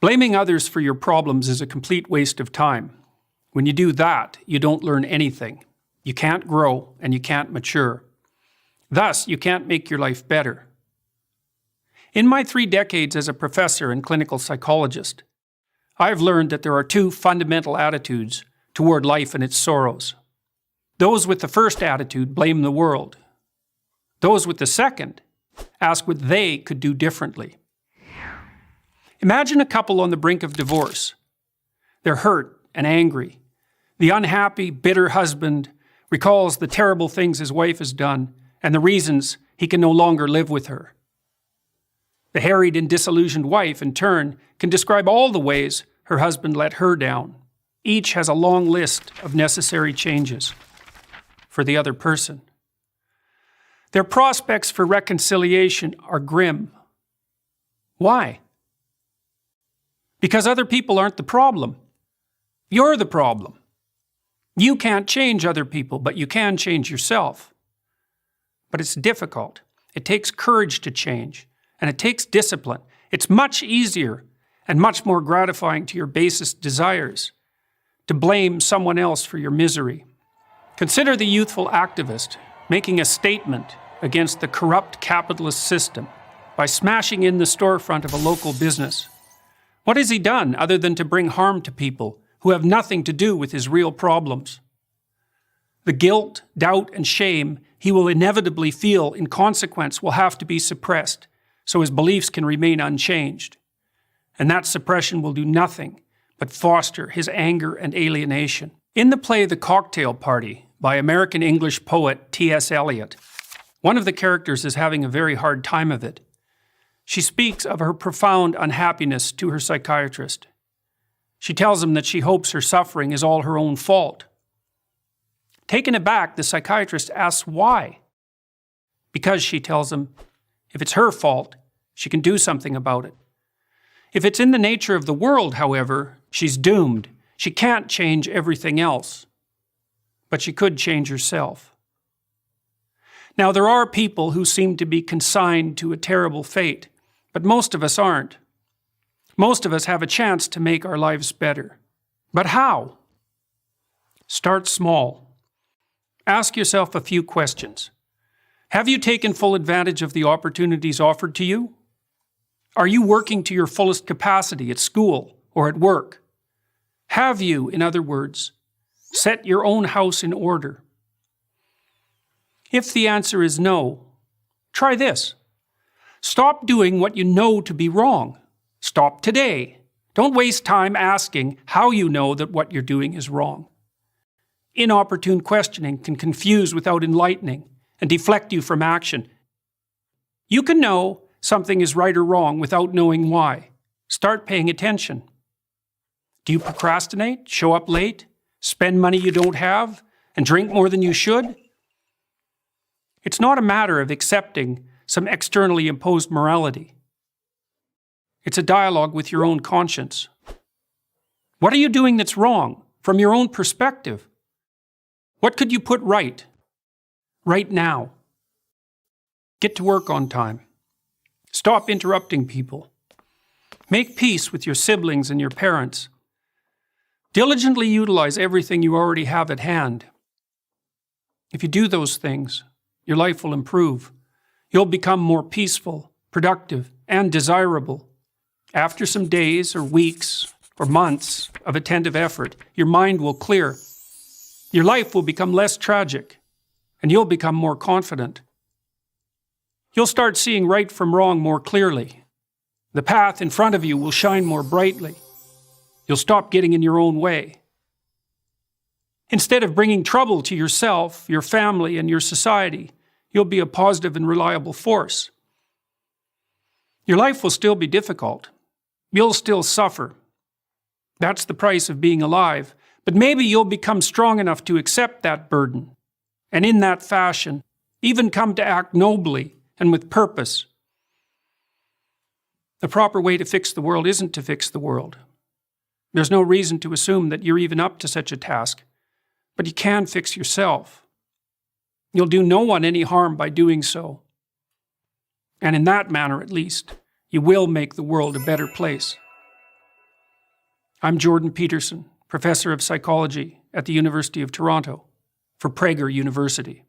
Blaming others for your problems is a complete waste of time. When you do that, you don't learn anything. You can't grow and you can't mature. Thus, you can't make your life better. In my 3 decades as a professor and clinical psychologist, I've learned that there are 2 fundamental attitudes toward life and its sorrows. Those with the first attitude blame the world. Those with the second ask what they could do differently. Imagine a couple on the brink of divorce. They're hurt and angry. The unhappy, bitter husband recalls the terrible things his wife has done and the reasons he can no longer live with her. The harried and disillusioned wife, in turn, can describe all the ways her husband let her down. Each has a long list of necessary changes for the other person. Their prospects for reconciliation are grim. Why? Because other people aren't the problem. You're the problem. You can't change other people, but you can change yourself. But it's difficult. It takes courage to change, and it takes discipline. It's much easier and much more gratifying to your basest desires to blame someone else for your misery. Consider the youthful activist making a statement against the corrupt capitalist system by smashing in the storefront of a local business. What has he done other than to bring harm to people who have nothing to do with his real problems? The guilt, doubt, and shame he will inevitably feel in consequence will have to be suppressed so his beliefs can remain unchanged. And that suppression will do nothing but foster his anger and alienation. In the play The Cocktail Party by American English poet T.S. Eliot, one of the characters is having a very hard time of it. She speaks of her profound unhappiness to her psychiatrist. She tells him that she hopes her suffering is all her own fault. Taken aback, the psychiatrist asks why. Because, she tells him, if it's her fault, she can do something about it. If it's in the nature of the world, however, she's doomed. She can't change everything else. But she could change herself. Now, there are people who seem to be consigned to a terrible fate, but most of us aren't. Most of us have a chance to make our lives better. But how? Start small. Ask yourself a few questions. Have you taken full advantage of the opportunities offered to you? Are you working to your fullest capacity at school or at work? Have you, in other words, set your own house in order? If the answer is no, try this. Stop doing what you know to be wrong. Stop today. Don't waste time asking how you know that what you're doing is wrong. Inopportune questioning can confuse without enlightening and deflect you from action. You can know something is right or wrong without knowing why. Start paying attention. Do you procrastinate, show up late, spend money you don't have, and drink more than you should? It's not a matter of accepting some externally imposed morality. It's a dialogue with your own conscience. What are you doing that's wrong from your own perspective? What could you put right now? Get to work on time. Stop interrupting people. Make peace with your siblings and your parents. Diligently utilize everything you already have at hand. If you do those things, your life will improve. You'll become more peaceful, productive, and desirable. After some days or weeks or months of attentive effort, your mind will clear. Your life will become less tragic, and you'll become more confident. You'll start seeing right from wrong more clearly. The path in front of you will shine more brightly. You'll stop getting in your own way. Instead of bringing trouble to yourself, your family, and your society, you'll be a positive and reliable force. Your life will still be difficult. You'll still suffer. That's the price of being alive. But maybe you'll become strong enough to accept that burden, and in that fashion, even come to act nobly and with purpose. The proper way to fix the world isn't to fix the world. There's no reason to assume that you're even up to such a task, but you can fix yourself. You'll do no one any harm by doing so. And in that manner, at least, you will make the world a better place. I'm Jordan Peterson, Professor of Psychology at the University of Toronto for Prager University.